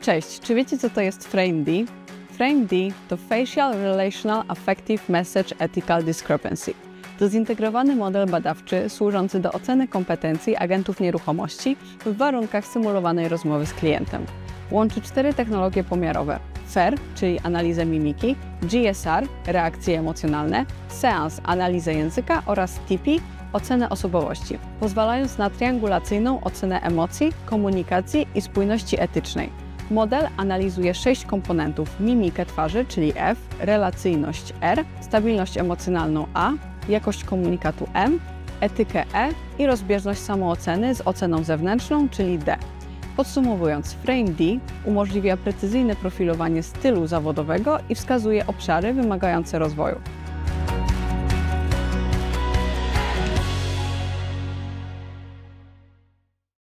Cześć, czy wiecie, co to jest FRAME-D? FRAME-D to Facial Relational Affective Message Ethical Discrepancy. To zintegrowany model badawczy służący do oceny kompetencji agentów nieruchomości w warunkach symulowanej rozmowy z klientem. Łączy 4 technologie pomiarowe: FAIR, czyli analizę mimiki, GSR, reakcje emocjonalne, SEANS, analizę języka oraz TP, ocenę osobowości, pozwalając na triangulacyjną ocenę emocji, komunikacji i spójności etycznej. Model analizuje 6 komponentów: mimikę twarzy, czyli F, relacyjność R, stabilność emocjonalną A, jakość komunikatu M, etykę E i rozbieżność samooceny z oceną zewnętrzną, czyli D. Podsumowując, FRAME-D umożliwia precyzyjne profilowanie stylu zawodowego i wskazuje obszary wymagające rozwoju.